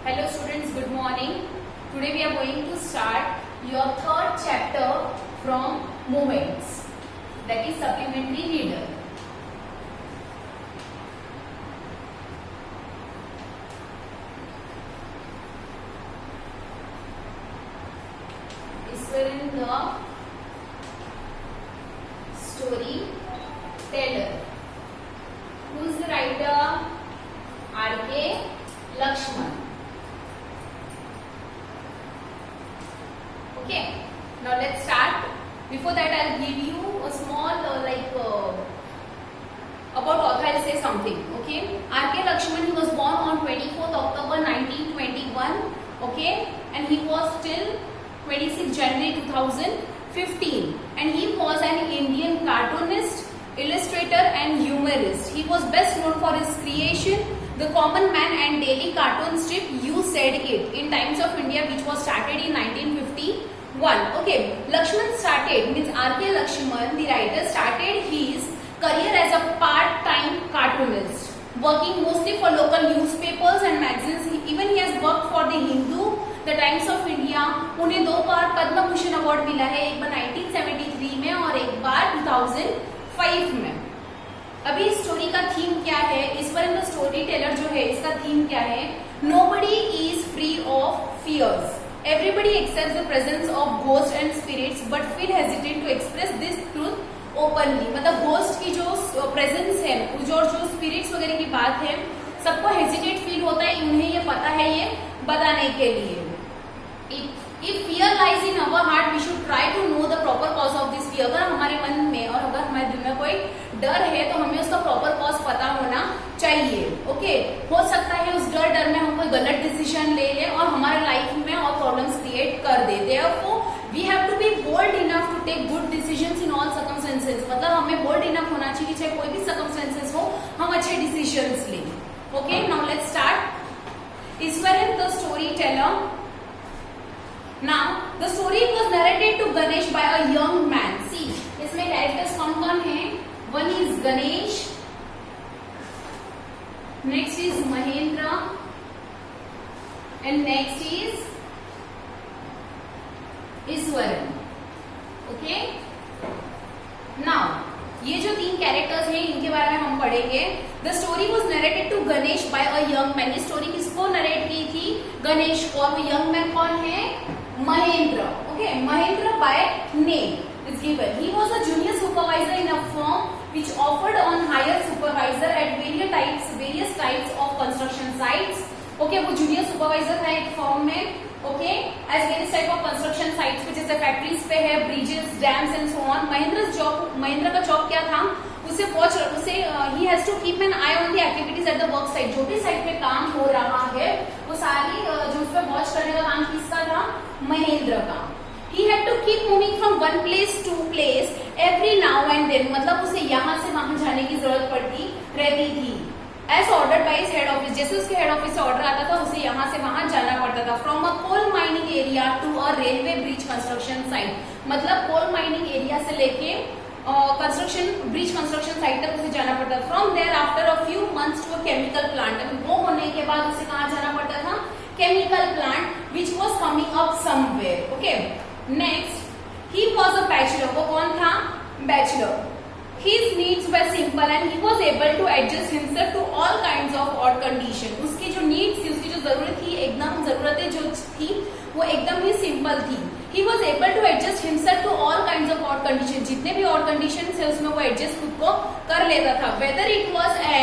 Hello students, good morning. Today we are going to start your third chapter from Moments, that is supplementary reader. Iswaran the story teller. Who is the writer? R.K. Lakshman. Okay, now let's start. Before that, I'll give you a small about author. I'll say something. Okay, R.K. Lakshman, he was born on 24th October 1921. Okay, and he was till 26 January 2015, and he was an Indian cartoonist, illustrator and humorist. He was best known for his creation The Common Man and daily cartoon strip You Said It in Times of India, which was started in 1951. Okay, Lakshman started, means R.K. Lakshman, the writer, started his career as a part-time cartoonist, working mostly for local newspapers and magazines. Even he has worked for the Hindu, The Times of India. उन्हें 2 बार Padma Bhushan award मिला है, एक बार 1973 में और एक बार 2005 में. अभी story का थीम क्या है, इस पर द स्टोरी टेलर जो है इसका थीम क्या है? Nobody is free of fears, everybody accepts the presence of ghost and spirits but feel hesitate to express this truth openly. मतलब घोस्ट की जो प्रेजेंस है, जो स्पिरिट्स वगैरह की बात है, सबको हेजिटेट फील होता है, उन्हें ये पता है ये बताने के लिए. If fear lies in our heart, we should try to know the proper cause of this fear. अगर हमारे मन में और अगर हमारे दिल में कोई डर है तो हमें उसका प्रॉपर कॉज पता होना चाहिए. ओके, हो सकता है उस डर में हम कोई गलत डिसीजन ले ले और हमारे लाइफ में और प्रॉब्लम्स क्रिएट कर दे. Therefore, we have to be bold enough to take good decisions in all circumstances. मतलब हमें बोल्ड इनफ होना चाहिए, चाहे कोई भी सर्कमस्टेंसेस हो, हम अच्छे डिसीजंस लें. Okay, now let's start. Eswaran the story teller. Now, the story was narrated to Ganesh by a young man. See, इसमें कैरेक्टर्स कौन-कौन हैं? One is Ganesh, next is Mahendra, and next is Iswaran. Okay? Now, ये जो 3 characters हैं इनके बारे में हम पढ़ेंगे. The story was narrated to Ganesh by a young man. ये स्टोरी किसको नरेट की थी? गणेश को. और वो यंग मैन कौन है? Mahendra. Okay, Mahendra by name is given. He was a junior supervisor in a firm which offered on hire supervisor at various types of construction sites. Okay, वो junior supervisor था एक firm में. Okay, as various type of construction sites पे, जैसे factories पे है, bridges, dams and so on. Mahendra का job क्या था? उसे he has to keep an eye on the activities at the work site. जो भी साइट पे काम हो रहा है वो सारी जो उस पर वॉच करने का काम किसका था? महेंद्र का. He had to keep moving from one place to place every now and then. मतलब उसे यहाँ से वहां जाने की जरूरत रहती थी. As ordered by his head office. जैसे उसके हेड ऑफिस से ऑर्डर आता था उसे यहाँ से वहां जाना पड़ता था. From a coal mining area to a railway bridge construction site. मतलब कोल माइनिंग एरिया से लेके ब्रिज कंस्ट्रक्शन साइट तक उसे जाना पड़ता था. From there after a few months to a chemical plant. वो होने के बाद उसे कहाँ जाना पड़ता था? Chemical plant which was coming up somewhere. Okay, next he was a bachelor. वो कौन था? Bachelor. His needs were simple and he was able to adjust himself to all kinds of odd condition. उसकी जो needs थी, उसकी जो जरूरत थी, एकदम जरूरतें जो थी वो एकदम ही सिंपल थी. He was able to adjust himself to all kinds of odd conditions. जितने भी odd conditions है उसमें वो adjust खुद को कर लेता था. Whether it was an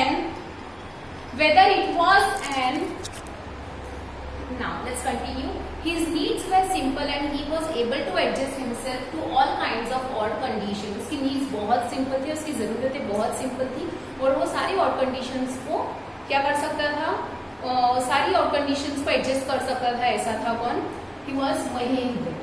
now let's continue. His needs were simple and he was able to adjust himself to all kinds of odd conditions. उसकी needs बहुत simple थी, उसकी जरूरतें बहुत simple थी और वो सारी odd conditions को क्या कर सकता था? सारी odd conditions को adjust कर सकता था. ऐसा था कौन? He was Mahendra.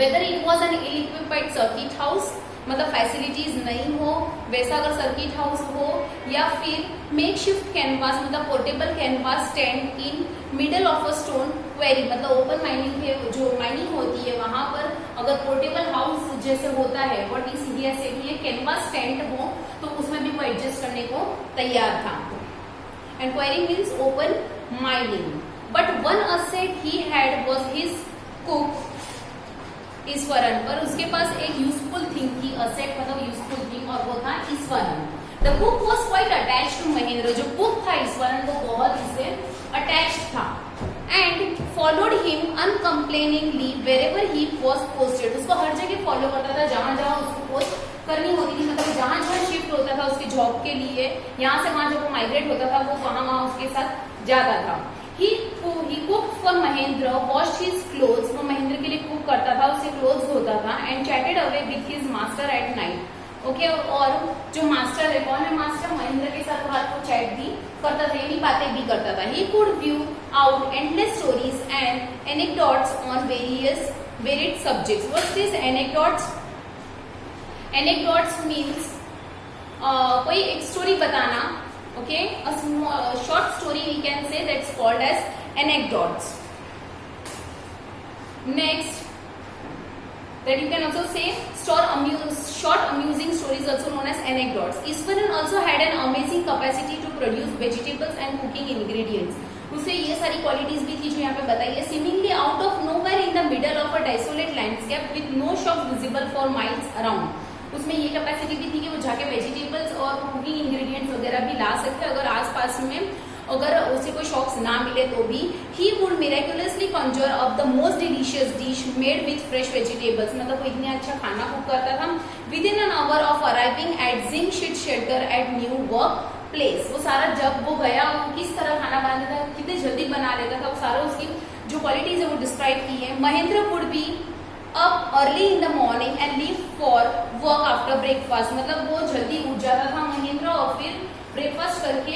Whether it was an ill-equipped circuit house, मतलब फैसिलिटीज नहीं हो वैसा अगर सर्किट हाउस हो, या फिर मेकशिफ्ट कैनवास मतलब portable canvas stand in middle of a stone query, मतलब ओपन माइनिंग है जो माइनिंग होती है वहां पर अगर पोर्टेबल हाउस जैसे होता है व्हाट इज इंडिया से भी कैनवास स्टैंड हो तो उसमें भी वो एडजस्ट करने को तैयार था. And quarry means open mining. But one asset he had was his cook Iswaran, पर उसके पास एक यूजफुल थिंग थी, असेट मतलब यूजफुल थिंग, और वो था Iswaran. The cook was quite attach to Mahendra, जो कुक था ईश्वरन वो बहुत इससे अटैच था, and followed him uncomplainingly wherever he was posted, उसको हर जगह फॉलो करता था, जहां जहां उसको पोस्ट करनी होती थी, मतलब जहां जहां शिफ्ट होता था उसके जॉब के लिए, यहाँ से वहां जब वो माइग्रेट होता था वो वहां उसके साथ जाता था। He cooked for Mahendra, washed his clothes, वो महेंद्र के लिए कुक करता था, उसके क्लोथ्स धोता था, and chatted away with his master at night. Okay, और जो मास्टर है, कौन है मास्टर? महेंद्र के साथ रात को चैट भी करता था, यानी बातें भी करता था। He could view out endless stories and anecdotes on varied subjects. What's this anecdotes? Anecdotes means कोई एक स्टोरी बताना, okay, a short story we can say, that's called as anecdotes. Next, that you can also say short amusing stories, also known as anecdotes. Ishwaran also had an amazing capacity to produce vegetables and cooking ingredients. उसे ये सारी qualities भी थी जो यहाँ पे बताई है। Seemingly out of nowhere in the middle of a desolate landscape with no shop visible for miles around. उसमें ये कैपेसिटी भी थी कि वो जाके वेजिटेबल्स और कुकिंग इंग्रेडिएंट्स वगैरह भी ला सकते, अगर आसपास में अगर उसे कोई शॉप्स ना मिले तो भी। He would miraculously conjure up the most delicious dish made with fresh vegetables, मतलब वो इतना अच्छा खाना कुक करता था। Within an hour of arriving at zinc sheet shelter at new work place, वो सारा जब वो गया वो किस तरह खाना बनाता था, कितने जल्दी बना लेता था, वो सारा उसकी जो क्वालिटीज है वो डिस्क्राइब की है। Mahendra would be up early in the morning and leave for work after breakfast, मतलब वो जल्दी उठ जाता था महेंद्र और फिर ब्रेकफास्ट करके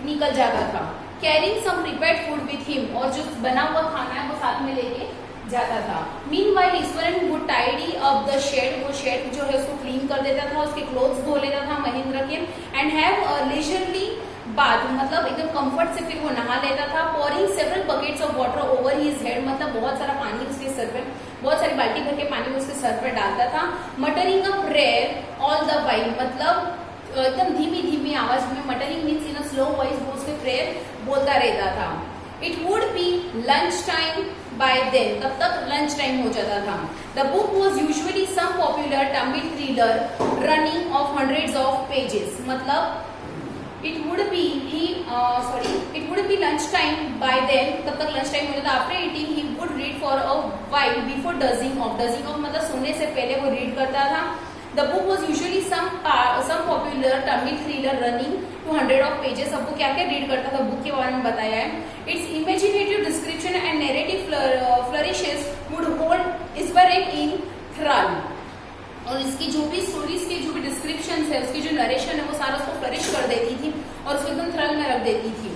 निकल जाता था। Carrying some prepared food with him, और जो बना हुआ खाना है वो साथ में लेके जाता था। Meanwhile Eswaran would tidy up the shed, वो शेड जो है उसको क्लीन कर देता था, उसके क्लोथ्स धो लेता था महेंद्र के, and have a leisurely bath, मतलब एकदम कंफर्ट से फिर वो नहा लेता था। Pouring several buckets of water over his head, मतलब बहुत सारा पानी उसके सर पे, बहुत सारी बाल्टी भर के पानी उसके सर पर डालता था। Muttering a prayer all the while, मतलब एकदम धीमी धीमी आवाज में, muttering means in a slow voice, वो उसके प्रेयर बोलता रहता था। It would be lunch time by then, तब तक लंच टाइम हो जाता था। The book was usually some popular Tamil thriller running of hundreds of pages, मतलब it would be lunch time by then, तब तक लंच टाइम हो जाता। After eating he would read for a while before dozing off मतलब सोने से पहले वो रीड करता था। The book was usually some popular Tamil thriller running to 100 of pages, अब वो क्या क्या रीड करता था बुक के बारे में बताया है। Its imaginative description and narrative flourishes would hold Iswaran in thrall, और इसकी जो भी स्टोरीज के जो भी डिस्क्रिप्शन है, उसकी जो नरेशन है वो सारा उसको फ्लरिश कर देती थी और उसको एकदम थ्रिल में रख देती थी।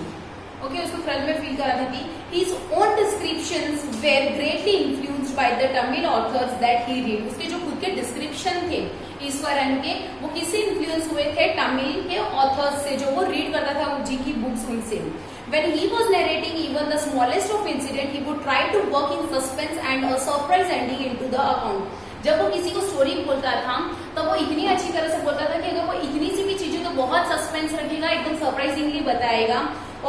ओके, उसको थ्रिल में फील कराती थी। His own descriptions were greatly influenced by the Tamil authors that he read, उसके जो खुद के डिस्क्रिप्शन थे ईश्वरन के, वो किससे इन्फ्लुएंस हुए थे? तमिल के ऑथर्स से, जो वो रीड करता था जी की बुक्स उनसे। When he was narrating even the smallest of incident, he would try to work in suspense and a surprise ending into the account. जब वो किसी को स्टोरी बोलता था तब वो इतनी अच्छी तरह से बोलता था कि अगर वो इतनी सी भी चीजें तो बहुत सस्पेंस रखेगा, एकदम सरप्राइजिंगली बताएगा।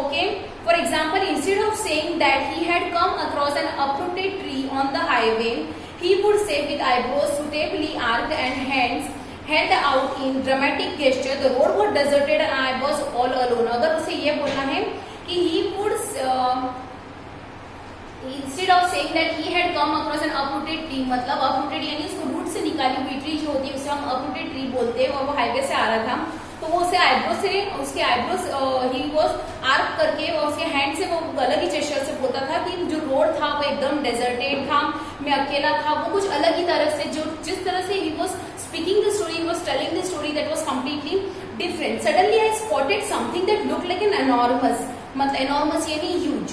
Okay, for example, instead of saying that he had come across N uprooted tree on the highway, he would say with eyebrows suitably arched and hands held out in dramatic gesture, the road was deserted and I was all alone. अगर उसे ये बोलना है कि he would instead of saying that he had come across an uprooted tree, मतलब uprooted यानी उसको root से निकाली हुई ट्री जो होती है उसे हम uprooted tree बोलते हैं, और वो हाईवे से आ रहा था तो वो उसे उसके आईब्रोस ही वाज आर्क करके और उसके हैंड से वो अलग ही जेस्चर से बोलता था कि जो रोड था वो एकदम डेजर्टेड था, मैं अकेला था, वो कुछ अलग ही तरह से, जो जिस तरह से he was speaking the story, he was telling the story, that was completely different. Suddenly I spotted something that looked like an enormous, मतलब एनॉर्मस यानी huge.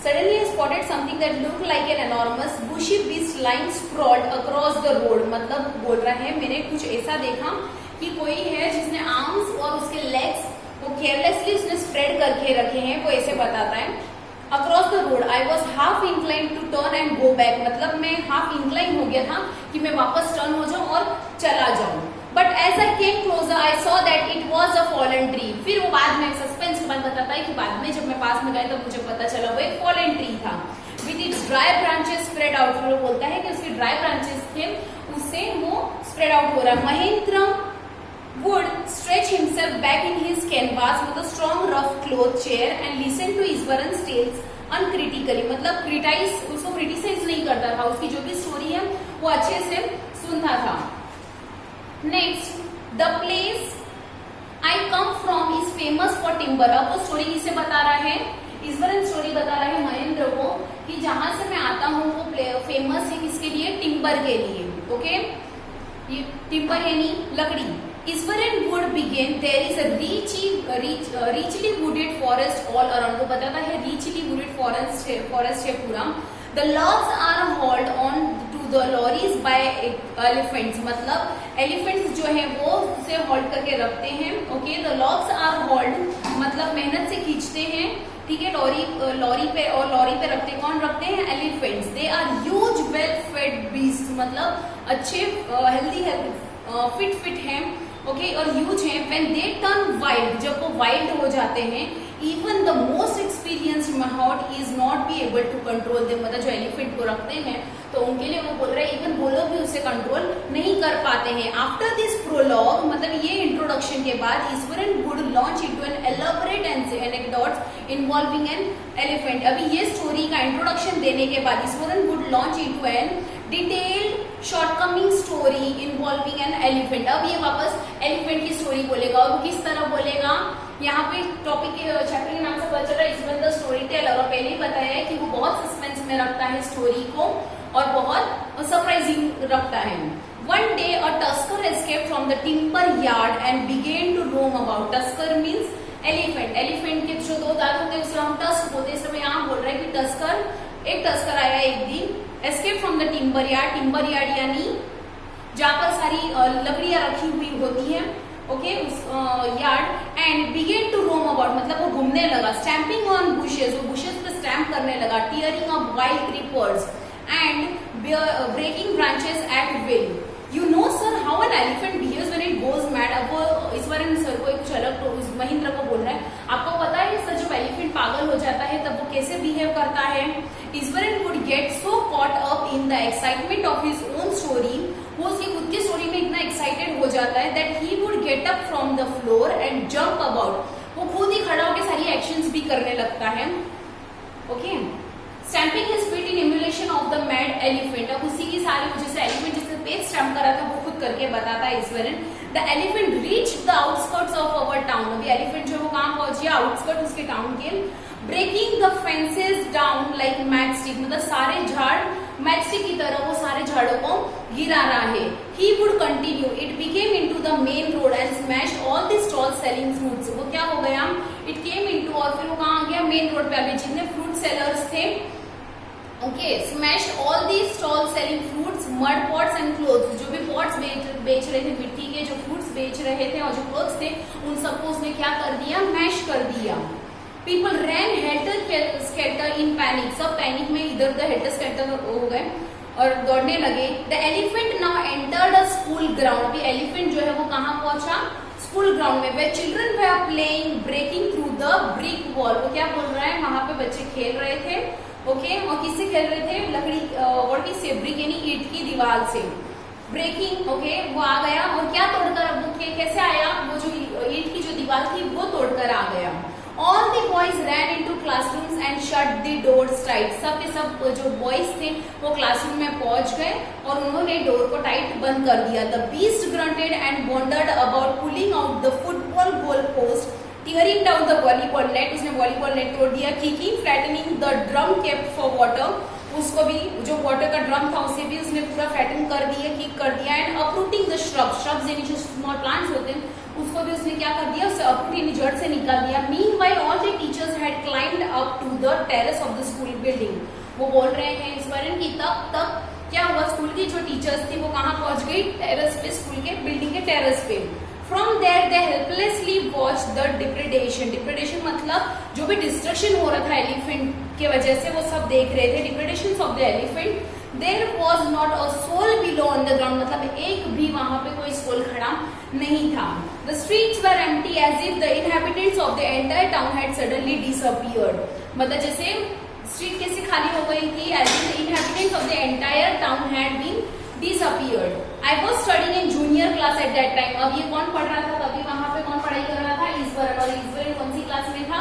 Suddenly I spotted something that looked like an enormous bushy beast lying sprawled across the road, मतलब बोल रहा है मैंने कुछ ऐसा देखा कि कोई है जिसने आर्म्स और उसके लेग्स वो केयरलेसली उसने स्प्रेड करके रखे हैं, वो ऐसे बताता है। Across the road, I was half inclined to turn and go back, मतलब मैं हाफ इंक्लाइन हो गया था कि मैं वापस टर्न हो जाऊं और चला जाऊं। But as I came closer, I saw that it was a fallen tree. फिर वो बाद में सस्पेंस के बाद बताता है कि बाद में जब मैं पास में गया तब मुझे पता चला वो एक fallen इंपॉर्टेंट ट्री था, with its dry branches spread out, वो बोलता है कि उसके ड्राई ब्रांचेस थे उससे वो स्प्रेड आउट हो रहा है। Mahendra would stretch himself back in his canvas with a strong rough cloth chair and listen to Iswaran's tales uncritically, मतलब उसको क्रिटिसाइज नहीं करता था, उसकी जो भी स्टोरी है वो अच्छे से सुनता था। Next, the place I come from is famous for timber. अब वो स्टोरी किसे बता रहा है? ईश्वरन स्टोरी बता रहा है महेंद्र को कि जहां से मैं आता हूँ वो फेमस है किसके लिए? टिम्बर के लिए। ओके, ये टिम्बर यानी लकड़ी। Iswaran would begin, there is a richly wooded forest all around, को बताता है richly wooded forest है पूरा। The logs are hauled on to the lorries by elephants, मतलब elephants जो है वो उसे hauled करके रखते हैं। Okay, the logs are hauled मतलब मेहनत से खींचते हैं, ठीक है, लॉरी पे, और लॉरी पे रखते कौन रखते हैं? Elephants. They are huge well fed beast, मतलब अच्छे हेल्दी फिट हैं, ओके, और ह्यूज हैं। व्हेन दे टर्न वाइल्ड, जब वो वाइल्ड हो जाते हैं, even the most experienced mahout is not be able to control them, मतलब जो एलिफेंट को रखते हैं तो उनके लिए वो बोल रहे हैं इवन वो लोग भी उसे कंट्रोल नहीं कर पाते हैं। आफ्टर दिस प्रोलॉग, मतलब ये इंट्रोडक्शन के बाद, Ishwaran would launch into an elaborate anecdotes involving an elephant. अभी ये स्टोरी का इंट्रोडक्शन देने के बाद Ishwaran would launch into an detailed shortcoming story involving an elephant. अब ये वापस एलिफेंट की स्टोरी बोलेगा, और वो किस तरह बोलेगा? यहाँ पे टॉपिक के चैप्टर के नाम से पता चल रहा है ईश्वरन द स्टोरी टेलर, और पहले ही बताया है कि वो बहुत सस्पेंस में रखता है स्टोरी को और बहुत सरप्राइजिंग रखता है। One day a tusker escaped from the timber yard and began to roam about. Tusker means elephant, elephant के जो दो दांत होते हैं उसे हम टस्क बोलते हैं, इस समय यहाँ बोल रहे हैं कि एक टस्कर आया एक दिन, escape from the timber yard. Timber yard यानी जहाँ पर सारी लकड़ियां रखी हुई होती हैं, ओके, उस yard, and began to roam about, मतलब वो घूमने लगा। स्टैम्पिंग ऑन बुशेस, वो बुशेस पे स्टैम्प करने लगा। Tearing of wild creepers and breaking branches at will. You know sir how an elephant behaves when it goes mad. अब वो ईश्वरन सर को कुछ अलग महेंद्र को बोल रहा है, आपको पता है सर जब एलिफेंट पागल हो जाता है तब वो कैसे बिहेव करता है? Eswaran would get so caught up in the excitement of his own story, वो उसकी खुद की स्टोरी में इतना एक्साइटेड हो जाता है that he would get up from the floor and jump about, वो खुद ही खड़ा होकर सारी एक्शंस भी करने लगता है। Okay, stamping his feet in emulation of the mad elephant. अब उसी की सारी वजह से एलिफेंट जिसने पेज स्टैम्प करा था वो खुद करके बताता है Ishwaran. The elephant reach the outskirts of our town. अभी एलिफेंट जो वो कहाँ पहुंच गया? आउटस्कर्ट उसके टाउन के। Breaking the fences down like match stick, मतलब सारे झाड़ मैच स्टिक की तरह वो सारे झाड़ों को गिरा रहा है। He would continue, it became into the main road and smashed all the stalls selling fruits. वो क्या हो गया? इट केम इनटू, और फिर वो कहाँ आ गया? मेन रोड पे आ गया। जितने फ्रूट सेलर्स थे, okay, smashed all the stall selling fruits, mud pots and clothes. जो भी पॉट्स बेच रहे थे, मिट्टी के जो फ्रूट्स बेच रहे थे और जो क्लोथ्स थे, उन सबको उसने क्या कर दिया? मैश कर दिया। People ran helter skelter in panic, सब पैनिक में इधर उधर हेल्टर स्केल्टर हो गए और दौड़ने लगे। The elephant now entered a school ground. Elephant जो है वो कहाँ पहुंचा? स्कूल ग्राउंड में। Where children were are playing breaking through the brick wall. वो क्या बोल रहा है? वहां पे बच्चे खेल रहे थे, ओके, और किससे खेल रहे थे? लकड़ी, व्हाट इज से? ब्रिक यानी ईंट की दीवार से। ब्रेकिंग, ओके, वो आ गया और क्या तोड़कर, वो कैसे आया? वो जो ईंट की जो दीवार थी वो तोड़कर आ गया। All the boys ran into classrooms and shut the doors tight. सब के सब जो बॉयज थे वो क्लासरूम में पहुंच गए और उन्होंने डोर को टाइट बंद कर दिया। The beast grunted and wandered about, pulling out the football goal post, tearing down the volleyball net. उसने वॉलीबॉल नेट तोड़ दिया। Kicking, flattening the drum kept for water. उसको भी, जो वाटर का ड्रम था उसे भी उसने पूरा फैटन कर दिया, किक कर दिया। एंड अपरूटिंग द श्रब्स यानी जो स्मॉल प्लांट्स होते हैं उसको भी उसने क्या कर दिया? उसे अपरूट यानी जड़ से निकाल दिया। Meanwhile all the teachers had climbed up to the terrace of the school building. वो बोल रहे हैं ईश्वरन की तब तक क्या हुआ? स्कूल की जो टीचर्स थी वो कहाँ पहुंच गई? टेरेस पे, स्कूल के बिल्डिंग के टेरेस पे। From there they helplessly watched the depredation. Depredation मतलब जो भी डिस्ट्रक्शन हो रहा था एलिफेंट के वजह से वो सब देख रहे थे। Depredations of the elephant. There was not a soul below on the ground, मतलब एक भी वहां पे कोई सोल खड़ा नहीं था। The streets were empty as if the inhabitants of the entire town had suddenly disappeared. मतलब जैसे स्ट्रीट कैसे खाली हो गई थी? As the inhabitants of the entire town had been disappeared. I was studying in junior class at that time. अब ये कौन पढ़ रहा था तभी वहां पे? कौन पढ़ाई कर रहा था? ईश्वरन। और ईश्वरन कौन सी क्लास में था?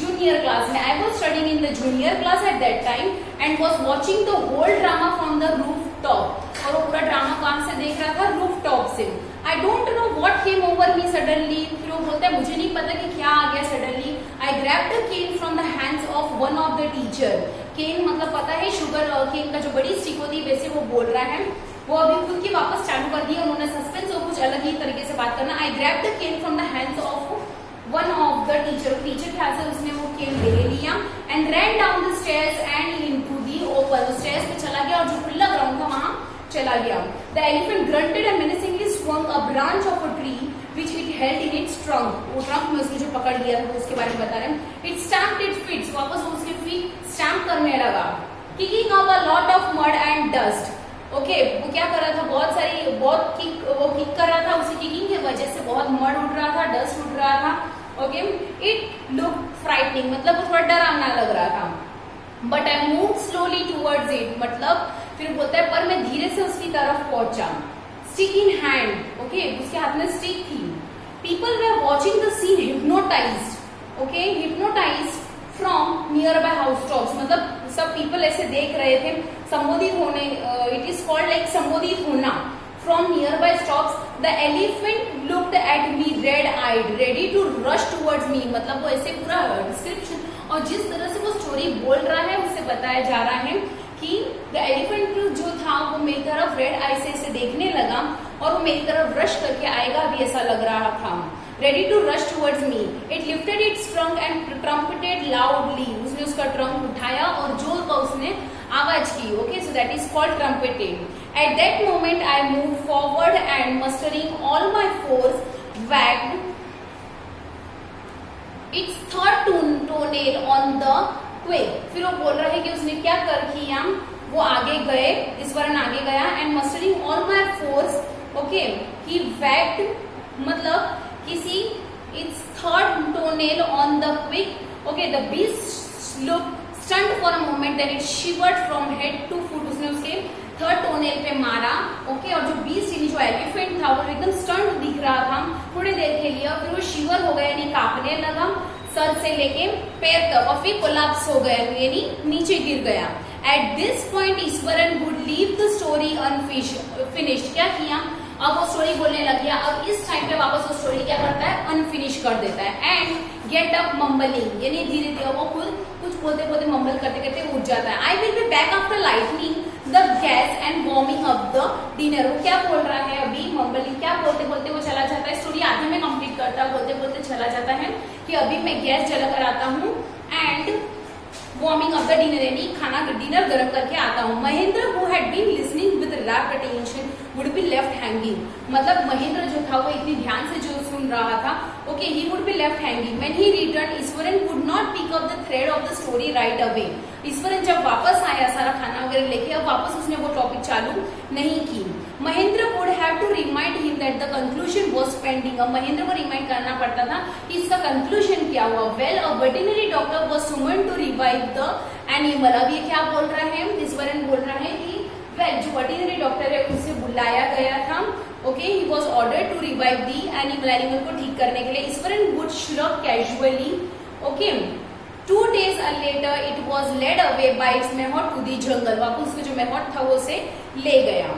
जूनियर क्लास में। I was studying in the junior class at that time and was watching the whole drama from the rooftop. और वो पूरा ड्रामा कहाँ से देख रहा था? रूफटॉप से। I don't know what came over me suddenly. फिर वो बोलता है मुझे नहीं पता कि क्या आ गया suddenly. I grabbed a cane from the hands of one of the teacher. केन मतलब पता है शुगर केन का जो बड़ी स्टिक होती है, वैसे वो बोल रहा है। वो अभी खुद की वापस चालू कर दी, उन्होंने सस्पेंस और कुछ अलग ही तरीके से बात करना। I grab the cane from the hands of one of the teacher के हाथ से उसने वो केन ले लिया and ran down the stairs and into the open. Stairs पे चला गया और जो खुला ग्राउंड था वहां चला गया। The elephant grunted and menacingly swung a branch of a tree which it held in its trunk. वो ट्रंक में उसने जो पकड़ लिया था उसके बारे में बता रहे हैं। It stamped its feet. वापस वो उसके feet स्टैम्प करने लगा। Kicking up a lot of mud and dust. Okay वो क्या कर रहा था? बहुत किक कर रहा था। उसी किकिंग की वजह से बहुत मड उड़ रहा था, डस्ट उड़ रहा था। ओके इट लुक फ्राइटनिंग मतलब वो थोड़ा डरावना लग रहा था। But I move slowly towards it मतलब फिर बोलता है पर मैं धीरे से उसकी तरफ पहुंचा। स्टिक इन हैंड ओके उसके हाथ में स्टिक थी। People were watching the scene hypnotized okay hypnotized from nearby house tops मतलब सब पीपल ऐसे देख रहे थे। संबोधित होने इट इज कॉल्ड लाइक संबोधित होना from nearby stops. The elephant looked at me red eyed ready to rush towards me मतलब वो ऐसे पूरा डिस्क्रिप्शन और जिस तरह से वो स्टोरी बोल रहा है उससे बताया जा रहा है कि द एलिफेंट जो था वो मेरी तरफ रेड आई से इसे देखने लगा और वो मेरी तरफ रश करके आएगा भी ऐसा लग रहा था। Ready to rush towards me. It lifted its trunk and trumpeted loudly उसने उसका ट्रंक उठाया और जोर का उसने आवाज की। Okay so that is called trumpeting. At that moment I move forward and mustering all my force wagged its third toenail on the quick. फिर वो बोल रहा है कि उसने क्या कर किया वो आगे गए ईश्वरन आगे गया and mustering all my force okay he wagged मतलब किसी its third toenail on the quick okay the beast look stunned for a moment then it shivered from head to foot. उसने उसके थर्ड टोनेल पे मारा ओके और जो beast यानी जो एलिफेंट था वो एकदम स्टंट दिख रहा था थोड़ी देर के लिए। फिर वो शिवर हो गया यानी कांपने लगा सर से लेके पैर तक और फिर कोलैप्स हो गया यानी नीचे गिर गया। At this point Eswaran would leave the story unfinished. क्या किया अब वो स्टोरी बोलने लग गया। अब इस टाइम पे वापस वो स्टोरी क्या करता है अनफिनिश कर देता है एंड गेट अप मम्बलिंग यानी धीरे धीरे वो खुद कुछ बोलते बोलते मम्बल करते करते उठ जाता है। I will be back after lightning the gas and warming up the dinner. वो क्या बोल रहा है अभी मम्बलिंग क्या बोलते बोलते वो चला जाता है। स्टोरी आधे में कंप्लीट करता है बोलते बोलते चला जाता है कि अभी मैं गैस जला कर आता हूँ and warming up the dinner यानी खाना डिनर गर्म करके आता हूँ। Mahendra who had been listening with rapt attention would be left hanging मतलब महेंद्र जो था वो इतनी ध्यान से जो सुन रहा था okay he would be left hanging. When he return Ishwaran would not pick up the thread of the story right away. Ishwaran जब वापस आया सारा खाना वगैरह लेके अब वापस उसने वो टॉपिक चालू नहीं की। Mahendra would have to remind him that the conclusion was pending. अब महेंद्र को रिमाइंड करना पड़ता था कि इसका कंक्लूजन क्या हुआ। Well a veterinary doctor was summoned to revive the animal. अब ये क्या बोल रहा है ईश्वरन बोल रहा है कि वेल जो वेटरनरी डॉक्टर है उसे बुलाया गया था okay he was ordered to revive the animal को ठीक करने के लिए। Eswaran would shrug casually okay 2 days later it was led away by its mahout to the jungle। वापस उसका जो मेहॉट था वो उसे ले गया।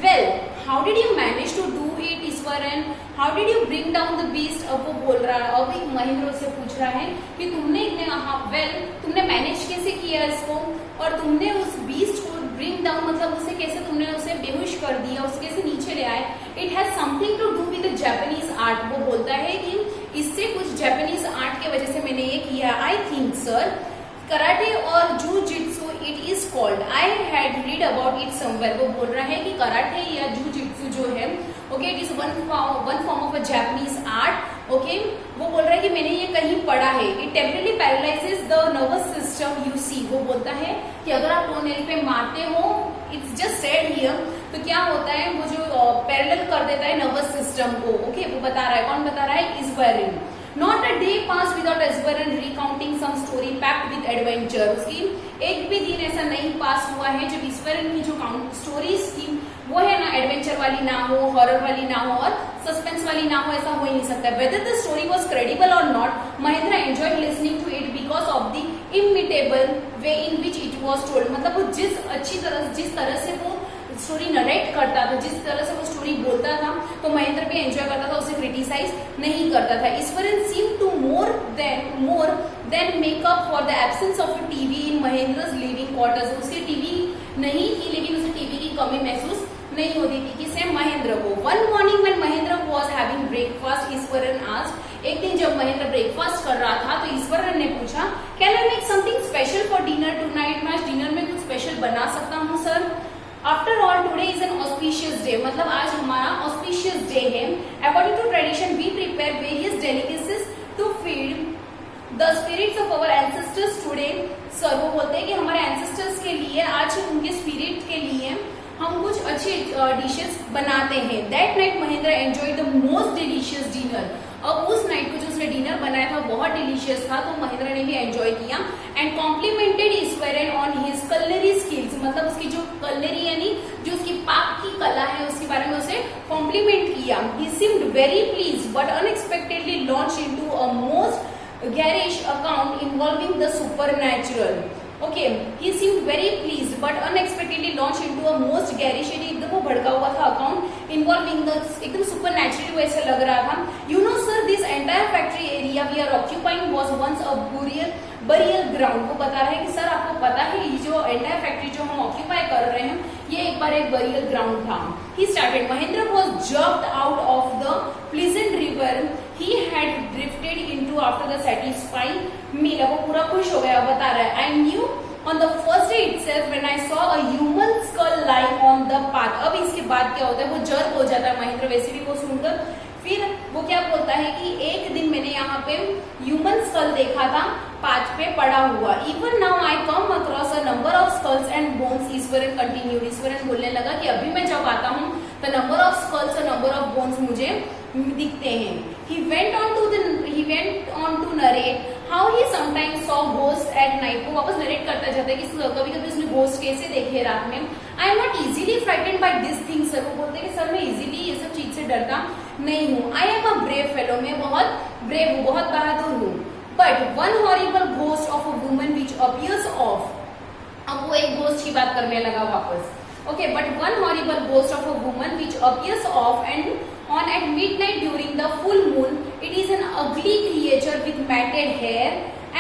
Well, how did you manage to do it, Eswaran? How did you bring down the beast? अब वो बोल रहा है अब एक महेंद्र से पूछ रहा है कि तुमने तुमने मैनेज कैसे किया इसको और तुमने उस बीस्ट को ब्रिंग डाउन मतलब उसे कैसे तुमने उसे बेहोश कर दिया उसे कैसे नीचे ले आए। It has something to do with Japanese art. वो बोलता है कि इससे कुछ जापानीज आर्ट के वजह से मैंने ये किया। आई थिंक सर कराटे और jujitsu it is called. I had read about it somewhere. वो बोल रहा है कि कराटे या जू जिट्सू जो है okay it is one form of a Japanese art okay वो बोल रहा है कि मैंने ये कहीं पढ़ा है। It temporarily paralyses the nervous system you see. वो बोलता है कि अगर आप टोनेल पे मारते हो इट्स जस्ट सेड हियर तो क्या होता है वो जो पैरेलल कर देता है नर्वस सिस्टम को ओके वो बता रहा है। कौन बता रहा है Eswaran. Not a day passed without Eswaran recounting some story packed with adventure। उसकी एक भी दिन ऐसा नहीं पास हुआ है जब ईश्वरन की जो स्टोरीज थी वो है ना एडवेंचर वाली ना हो, हॉरर वाली ना हो और सस्पेंस वाली ना हो, ऐसा हो ही नहीं सकता। Whether the story was credible और not, Mahendra enjoyed listening to it because of the inimitable way in which it was told. मतलब वो जिस तरह से वो स्टोरी नरेट करता था, जिस तरह से वो स्टोरी बोलता था, तो महेंद्र भी एंजॉय करता था, उसे क्रिटिसाइज नहीं करता था। Iswaran seem to more than make up for the absence of TV in Mahendra's living quarters. उसकी टीवी नहीं थी लेकिन उसे टीवी की कमी महसूस नहीं होती थी। किसे? महेंद्र को। One morning when Mahendra was having breakfast, Eswaran asked, एक दिन जब महेंद्र ब्रेकफास्ट कर रहा था तो ईश्वरन ने पूछा, can I make something special for dinner tonight? मैं आज डिनर में कुछ स्पेशल बना सकता हूँ sir? After all today is an auspicious day, मतलब आज हमारा ऑस्पिशियस डे है। According to tradition we prepare various delicacies to feed the spirits of our ancestors today. Sir वो बोलते हैं कि हमारे एंसेस्टर्स के लिए आज उनके स्पिरिट के लिए हम कुछ अच्छे डिशेस बनाते हैं। That night Mahendra enjoy the most delicious dinner. अब उस नाइट को जो उसने डिनर बनाया था बहुत डिलीशियस था, तो महेंद्र ने भी एंजॉय किया and complimented Eswaran on his culinary skills. मतलब उसकी जो कलनरी यानी जो उसकी पाक की कला है उसके बारे में उसे कॉम्प्लीमेंट किया। He seemed very please but unexpectedly launch into a most garish account involving the supernatural. Okay, he seemed very pleased but unexpectedly launched into a most garish, एकदम वो भड़का हुआ था अकाउंट इन्वॉल्विंग द एकदम supernaturally वैसे लग रहा था। You know sir this entire factory area we are occupying was once a burial ground. वो बता रहे हैं कि सर आपको पता है ये जो एंटायर फैक्ट्री जो हम ऑक्यूपाई कर रहे हैं ये एक बार एक बरियल ग्राउंड था। He started, Mahendra was jumped out of the pleasant river he had drifted into after the satisfying meal। वो पूरा खुश हो गया, बता रहा है। I knew on the first day itself when I saw a human skull lying on the path। अब इसके बाद क्या होता है, वो जर्क हो जाता है महेंद्र वैसे भी वो सुनकर। फिर वो क्या बोलता है कि एक दिन मैंने यहाँ पे ह्यूमन स्कल देखा था पाथ पे पड़ा हुआ। Even now I come across a number of skulls and bones. Eswaran continued, Eswaran बोलने लगा कि अभी मैं जब आता हूँ तो नंबर ऑफ स्कल्स और नंबर ऑफ बोन्स मुझे दिखते हैं। He went on to narrate how he sometimes saw ghosts at night। वो वापस नरेट करता जाता है कि कभी कभी उसने घोस्ट कैसे देखे रात में। I am not easily frightened by this thing sir। वो बोलते हैं कि सर मैं इजीली ये सब चीज से डरता नहीं हूँ। I am a brave fellow, मैं बहुत ब्रेव हूँ, बहुत बहादुर हूँ। But one horrible ghost of a woman which appears off। अब वो एक घोस्ट की बात करने लगा वापस। Okay, but one horrible ghost of a woman which appears off and on at midnight during the full moon। It is an ugly creature with matted hair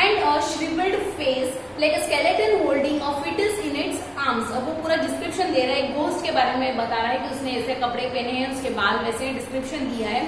and a shriveled face like a skeleton holding a fetus in its arms। अब वो पूरा description दे रहा है, ghost के बारे में बता रहा है कि उसने ऐसे कपड़े पहने हैं, उसके बाल वैसे, डिस्क्रिप्शन दिया है।